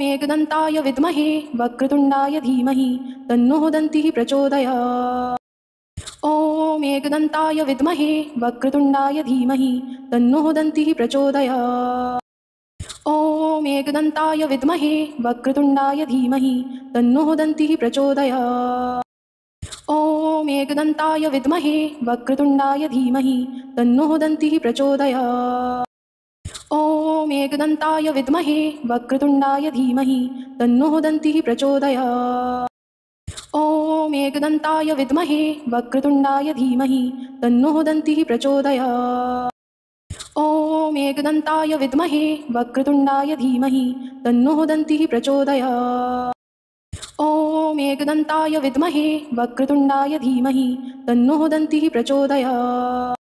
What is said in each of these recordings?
एकदन्ताय विद्महे वक्रतुण्डाय धीमहि तन्नो दन्तिः प्रचोदयात्। ॐ एकदन्ताय विद्महे वक्रतुण्डाय धीमहि तन्नो दन्तिः प्रचोदयात्। ॐ एकदन्ताय विद्महे वक्रतुण्डाय धीमहि तन्नो दन्तिः प्रचोदयात्। ॐ एकदन्ताय विद्महे वक्रतुण्डाय धीमहि तन्नो दन्तिः प्रचोदयात्। ॐ एकदन्ताय विद्महे वक्रतुण्डाय धीमहि तन्नो दन्तिः प्रचोदयात्। ॐ एकदन्ताय विद्महे वक्रतुण्डाय धीमहि तन्नो दन्तिः प्रचोदयात्। ॐ एकदन्ताय विद्महे वक्रतुण्डाय धीमहि तन्नो दन्तिः प्रचोदयात्। ॐ एकदन्ताय विद्महे वक्रतुण्डाय धीमहि तन्नो दन्तिः प्रचोदयात्।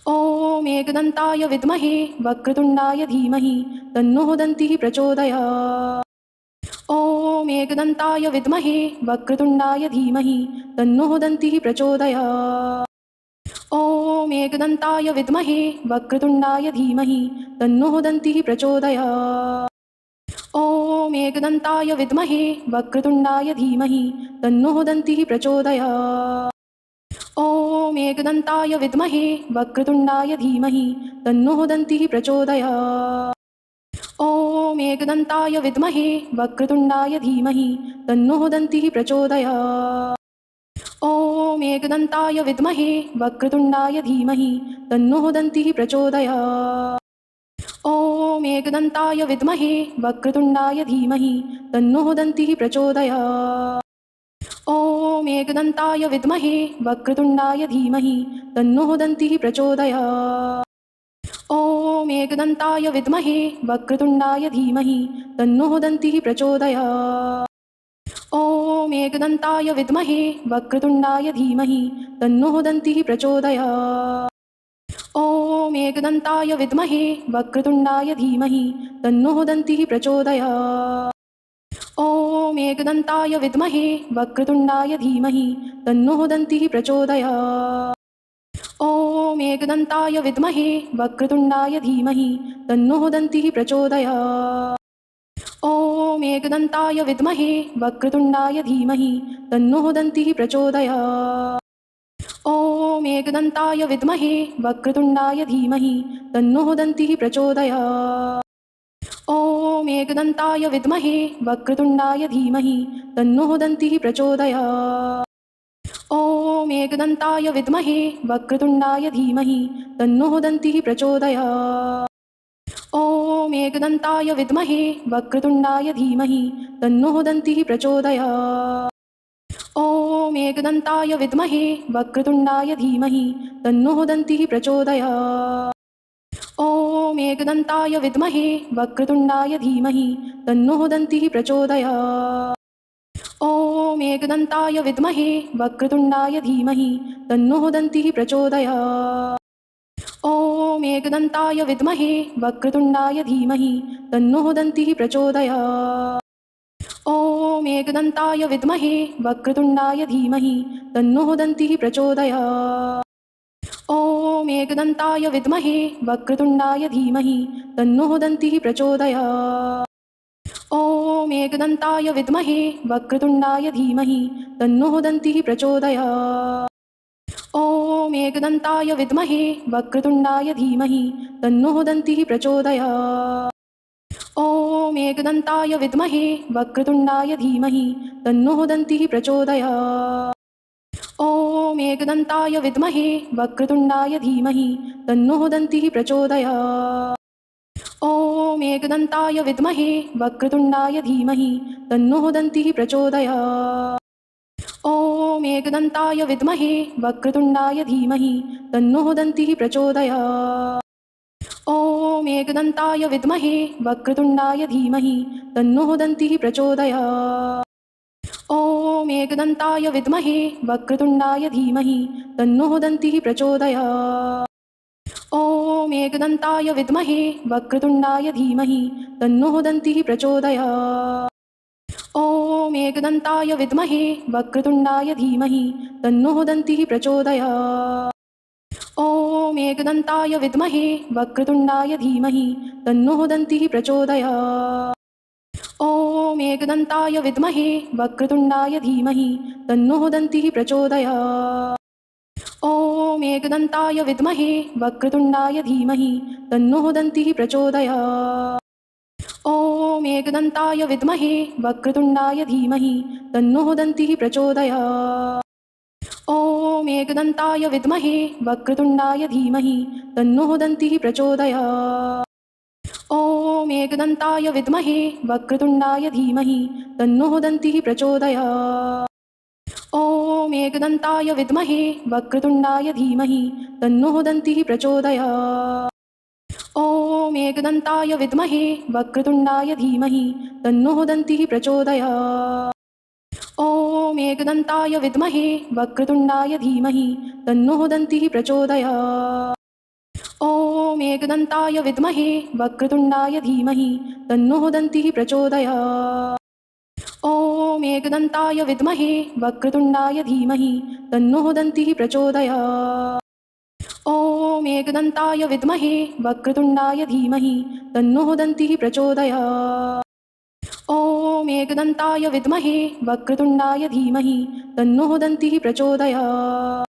ॐ एकदन्ताय विद्महे वक्रतुण्डाय धीमहि तन्नो दन्तिः प्रचोदयात्। ॐ एकदन्ताय विद्महे वक्रतुण्डाय धीमहि तन्नो दन्तिः प्रचोदयात्। ॐ एकदन्ताय विद्महे वक्रतुण्डाय धीमहि तन्नो दन्तिः प्रचोदयात्। ॐ एकदन्ताय विद्महे वक्रतुण्डाय धीमहि तन्नो दन्तिः प्रचोदयात्। ॐ एकदन्ताय विद्महे वक्रतुण्डाय धीमहि तन्नो दन्तिः प्रचोदयात्। ॐ एकदन्ताय विद्महे वक्रतुण्डाय धीमहि तन्नो दन्तिः प्रचोदयात्। ॐ एकदन्ताय विद्महे वक्रतुण्डाय धीमहि तन्नो दन्तिः प्रचोदयात्। ॐ एकदन्ताय विद्महे वक्रतुण्डाय धीमहि तन्नो दन्तिः प्रचोदयात्। ॐ एकदन्ताय विद्महे वक्रतुण्डाय धीमहि तन्नो दन्तिः प्रचोदयात्। ॐ एकदन्ताय विद्महे वक्रतुण्डाय धीमहि तन्नो दन्तिः प्रचोदयात्। ॐ एकदन्ताय विद्महे वक्रतुण्डाय धीमहि तन्नो दन्तिः प्रचोदयात्। ॐ एकदन्ताय विद्महे वक्रतुण्डाय धीमहि तन्नो दन्तिः प्रचोदयात्। ॐ एकदन्ताय विद्महे वक्रतुण्डाय धीमहि तन्नो दन्तिः प्रचोदयात्। ॐ एकदन्ताय विद्महे वक्रतुण्डाय धीमहि तन्नो दन्तिः प्रचोदयात्। ॐ एकदन्ताय विद्महे वक्रतुण्डाय धीमहि तन्नो दन्तिः प्रचोदयात्। ॐ एकदन्ताय विद्महे वक्रतुण्डाय धीमहि तन्नो दन्तिः प्रचोदयात्। ॐ एकदन्ताय विद्महे वक्रतुण्डाय धीमहि तन्नो दन्तिः प्रचोदयात्। ॐ एकदन्ताय विद्महे वक्रतुण्डाय धीमहि तन्नो दन्तिः प्रचोदयात्। ॐ एकदन्ताय विद्महे वक्रतुण्डाय धीमहि तन्नो दन्तिः प्रचोदयात्। ॐ एकदन्ताय विद्महे वक्रतुण्डाय धीमहि तन्नो दन्तिः प्रचोदयात्। ॐ एकदन्ताय विद्महे वक्रतुण्डाय धीमहि तन्नो दन्तिः प्रचोदयात्। ॐ एकदन्ताय विद्महे वक्रतुण्डाय धीमहि तन्नो दन्तिः प्रचोदयात्। ॐ एकदन्ताय विद्महे वक्रतुण्डाय धीमहि तन्नो दन्तिः प्रचोदयात्। ॐ एकदन्ताय विद्महे वक्रतुण्डाय धीमहि तन्नो दन्तिः प्रचोदयात्। ॐ एकदन्ताय विद्महे वक्रतुण्डाय धीमहि तन्नो दन्तिः प्रचोदयात्। ॐ एकदन्ताय विद्महे वक्रतुण्डाय धीमहि तन्नो दन्तिः प्रचोदयात्। ॐ एकदन्ताय विद्महे वक्रतुण्डाय धीमहि तन्नो दन्तिः प्रचोदयात्। ॐ एकदन्ताय विद्महे वक्रतुण्डाय धीमहि तन्नो दन्तिः प्रचोदयात्। ॐ एकदन्ताय विद्महे वक्रतुण्डाय धीमहि तन्नो दन्तिः प्रचोदयात्। ॐ एकदन्ताय विद्महे वक्रतुण्डाय धीमहि तन्नो दन्तिः प्रचोदयात्। ॐ एकदन्ताय विद्महे वक्रतुण्डाय धीमहि तन्नो दन्तिः प्रचोदयात्। ॐ एकदन्ताय विद्महे वक्रतुण्डाय धीमहि तन्नो दन्तिः प्रचोदयात्। ॐ एकदन्ताय विद्महे वक्रतुण्डाय धीमहि तन्नो दन्तिः प्रचोदयात्। ॐ एकदन्ताय विद्महे वक्रतुण्डाय धीमहि तन्नो दन्तिः प्रचोदयात्। ॐ एकदन्ताय विद्महे वक्रतुण्डाय धीमहि तन्नो दन्तिः प्रचोदयात्। ॐ एकदन्ताय विद्महे वक्रतुण्डाय धीमहि तन्नो दन्तिः प्रचोदयात्। ॐ ॐ एकदन्ताय विद्महे वक्रतुण्डाय धीमहि तन्नो दन्तिः प्रचोदयात्। ॐ एकदन्ताय विद्महे वक्रतुण्डाय धीमहि तन्नो दन्तिः प्रचोदयात्। ॐ एकदन्ताय विद्महे वक्रतुण्डाय धीमहि तन्नो दन्तिः प्रचोदयात्। ॐ एकदन्ताय विद्महे वक्रतुण्डाय धीमहि तन्नो दन्तिः प्रचोदयात्। ॐ एकदन्ताय विद्महे वक्रतुण्डाय धीमहि तन्नो दन्तिः प्रचोदयात्। ॐ एकदन्ताय विद्महे वक्रतुण्डाय धीमहि तन्नो दन्तिः प्रचोदयात्। ॐ एकदन्ताय विद्महे वक्रतुण्डाय धीमहि तन्नो दन्तिः प्रचोदयात्। ॐ एकदन्ताय विद्महे वक्रतुण्डाय धीमहि तन्नो दन्तिः प्रचोदयात्। ॐ एकदन्ताय विद्महे वक्रतुण्डाय धीमहि तन्नो दन्तिः प्रचोदयात्। ॐ एकदन्ताय विद्महे वक्रतुण्डाय धीमहि तन्नो दन्तिः प्रचोदयात्। ॐ एकदन्ताय विद्महे वक्रतुण्डाय धीमहि तन्नो दन्तिः प्रचोदयात्। ॐ एकदन्ताय विद्महे वक्रतुण्डाय धीमहि तन्नो दन्तिः प्रचोदयात्।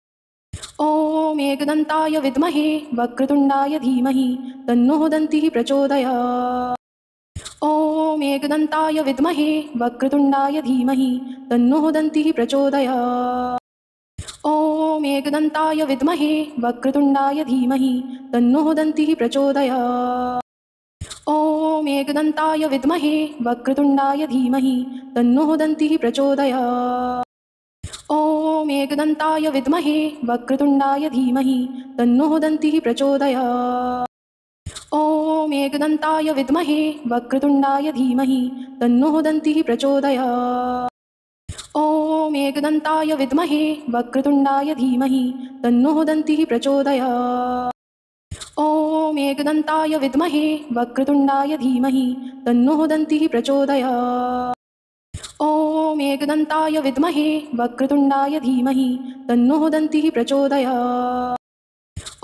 ॐ एकदन्ताय विद्महे वक्रतुण्डाय धीमहि तन्नो दन्तिः प्रचोदयात्। ॐ एकदन्ताय विद्महे वक्रतुण्डाय धीमहि तन्नो दन्तिः प्रचोदयात्। ॐ एकदन्ताय विद्महे वक्रतुण्डाय धीमहि तन्नो दन्तिः प्रचोदयात्। ॐ एकदन्ताय विद्महे वक्रतुण्डाय धीमहि तन्नो दन्तिः प्रचोदयात्। ॐ एकदन्ताय विद्महे वक्रतुण्डाय धीमहि तन्नो दन्तिः प्रचोदयात्। ॐ एकदन्ताय विद्महे वक्रतुण्डाय धीमहि तन्नो दन्तिः प्रचोदयात्। ॐ एकदन्ताय विद्महे वक्रतुण्डाय धीमहि तन्नो दन्तिः प्रचोदयात्। ॐ एकदन्ताय विद्महे वक्रतुण्डाय धीमहि तन्नो दन्तिः प्रचोदयात्। ॐ एकदन्ताय विद्महे वक्रतुण्डाय धीमहि तन्नो दन्तिः प्रचोदयात्।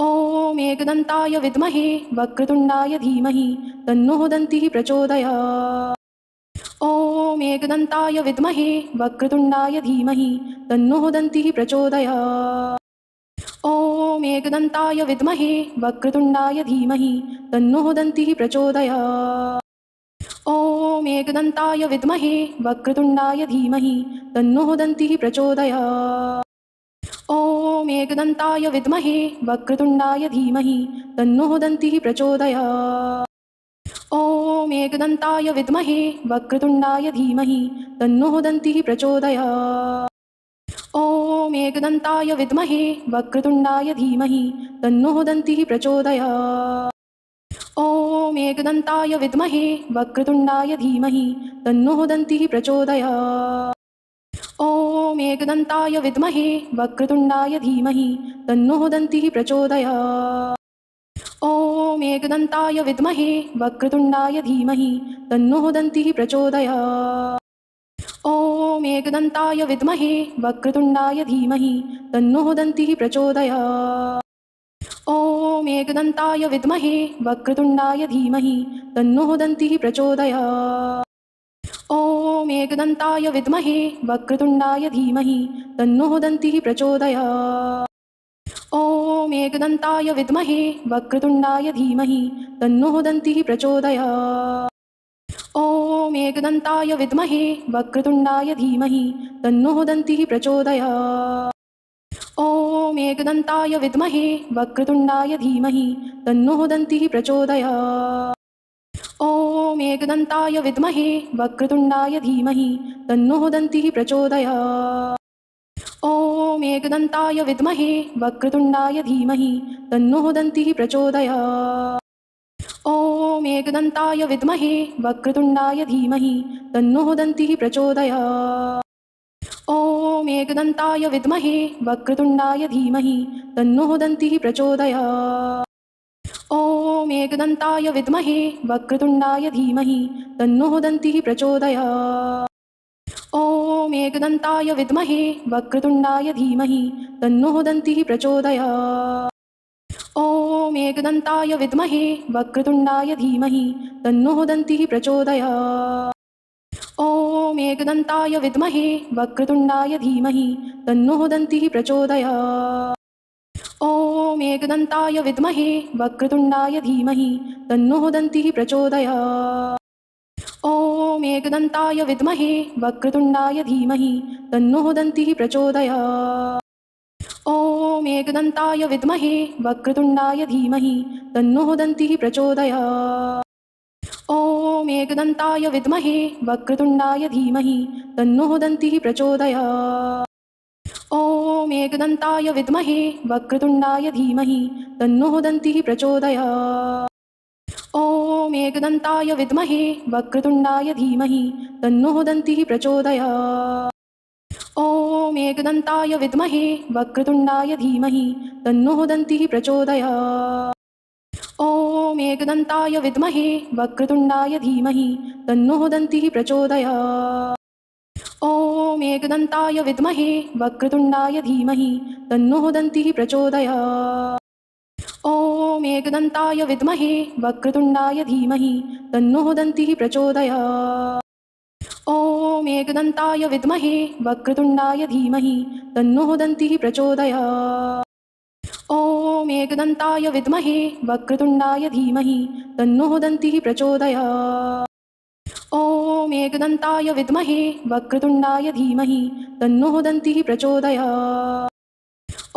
ॐ एकदन्ताय विद्महे वक्रतुण्डाय धीमहि तन्नो दन्तिः प्रचोदयात्। ॐ एकदन्ताय विद्महे वक्रतुण्डाय धीमहि तन्नो दन्तिः प्रचोदयात्। ॐ एकदन्ताय विद्महे वक्रतुण्डाय धीमहि तन्नो दन्तिः प्रचोदयात्। ॐ एकदन्ताय विद्महे वक्रतुण्डाय धीमहि तन्नो दन्तिः प्रचोदयात्। ॐ एकदन्ताय विद्महे वक्रतुण्डाय धीमहि तन्नो दन्तिः प्रचोदयात्। ॐ एकदन्ताय विद्महे वक्रतुण्डाय धीमहि तन्नो दन्तिः प्रचोदयात्। ॐ एकदन्ताय विद्महे वक्रतुण्डाय धीमहि तन्नो दन्तिः प्रचोदयात्। ॐ एकदन्ताय विद्महे वक्रतुण्डाय धीमहि तन्नो दन्तिः प्रचोदयात्। ॐ एकदन्ताय विद्महे वक्रतुण्डाय धीमहि तन्नो दन्तिः प्रचोदयात्। ॐ एकदन्ताय विद्महे वक्रतुण्डाय धीमहि तन्नो दन्तिः प्रचोदयात्। ॐ एकदन्ताय विद्महे वक्रतुण्डाय धीमहि तन्नो दन्तिः प्रचोदयात्। ॐ एकदन्ताय विद्महे वक्रतुण्डाय धीमहि तन्नो दन्तिः प्रचोदयात्। ॐ एकदन्ताय विद्महे वक्रतुण्डाय धीमहि तन्नो दन्तिः प्रचोदयात्। ॐ एकदन्ताय विद्महे वक्रतुण्डाय धीमहि तन्नो दन्तिः प्रचोदयात्। ॐ एकदन्ताय विद्महे वक्रतुण्डाय धीमहि तन्नो दन्तिः प्रचोदयात्। ॐ एकदन्ताय विद्महे वक्रतुण्डाय धीमहि तन्नो दन्तिः प्रचोदयात्। ॐ एकदन्ताय विद्महे वक्रतुण्डाय धीमहि तन्नो दन्तिः प्रचोदयात्। ॐ एकदन्ताय विद्महे वक्रतुण्डाय धीमहि तन्नो दन्तिः प्रचोदयात्। ॐ एकदन्ताय विद्महे वक्रतुण्डाय धीमहि तन्नो दन्तिः प्रचोदयात्। ॐ एकदन्ताय विद्महे वक्रतुण्डाय धीमहि तन्नो दन्तिः प्रचोदयात्। ॐ एकदन्ताय विद्महे वक्रतुण्डाय धीमहि तन्नो दन्तिः प्रचोदयात्। ॐ एकदन्ताय विद्महे वक्रतुण्डाय धीमहि तन्नो दन्तिः प्रचोदयात्। ॐ एकदन्ताय विद्महे वक्रतुण्डाय धीमहि तन्नो दन्तिः प्रचोदयात्। ॐ एकदन्ताय विद्महे वक्रतुण्डाय धीमहि तन्नो दन्तिः प्रचोदयात्। ॐ एकदन्ताय विद्महे वक्रतुण्डाय धीमहि तन्नो दन्तिः प्रचोदयात्। ॐ एकदन्ताय विद्महे वक्रतुण्डाय धीमहि तन्नो दन्तिः प्रचोदयात्। ॐ एकदन्ताय विद्महे वक्रतुण्डाय धीमहि तन्नो दन्तिः प्रचोदयात्। ॐ एकदन्ताय विद्महे वक्रतुण्डाय धीमहि तन्नो दन्तिः प्रचोदयात्। ॐ एकदन्ताय विद्महे वक्रतुण्डाय धीमहि तन्नो दन्तिः प्रचोदयात्। ॐ एकदन्ताय विद्महे वक्रतुण्डाय धीमहि तन्नो दन्तिः प्रचोदयात्। ॐ एकदन्ताय विद्महे वक्रतुण्डाय धीमहि तन्नो दन्तिः प्रचोदयात्। ॐ एकदन्ताय विद्महे वक्रतुण्डाय धीमहि तन्नो दन्तिः प्रचोदयात्। ॐ एकदन्ताय विद्महे वक्रतुण्डाय धीमहि तन्नो दन्तिः प्रचोदयात्। ॐ एकदन्ताय विद्महे वक्रतुण्डाय धीमहि तन्नो दन्तिः प्रचोदयात्। ॐ एकदन्ताय विद्महे वक्रतुण्डाय धीमहि तन्नो दन्तिः प्रचोदयात्। ॐ एकदन्ताय विद्महे वक्रतुण्डाय धीमहि तन्नो दन्तिः प्रचोदयात्। ॐ एकदन्ताय विद्महे वक्रतुण्डाय धीमहि तन्नो दन्तिः प्रचोदयात्।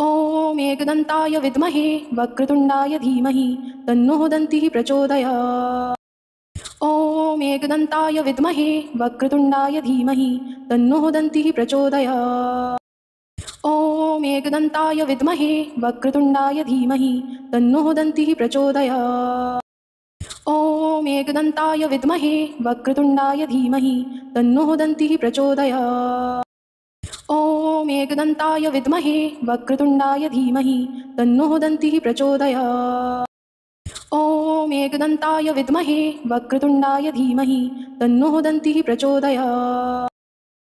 ॐ एकदन्ताय विद्महे वक्रतुण्डाय धीमहि तन्नो दन्तिः प्रचोदयात्। ॐ एकदन्ताय विद्महे वक्रतुण्डाय धीमहि तन्नो दन्तिः प्रचोदयात्। ॐ एकदन्ताय विद्महे वक्रतुण्डाय धीमहि तन्नो दन्तिः प्रचोदयात्। ॐ एकदन्ताय विद्महे वक्रतुण्डाय धीमहि तन्नो दन्तिः प्रचोदयात्। ॐ एकदन्ताय विद्महे वक्रतुण्डाय धीमहि तन्नो दन्तिः प्रचोदयात्। ॐ एकदन्ताय विद्महे वक्रतुण्डाय धीमहि तन्नो दन्तिः प्रचोदयात्।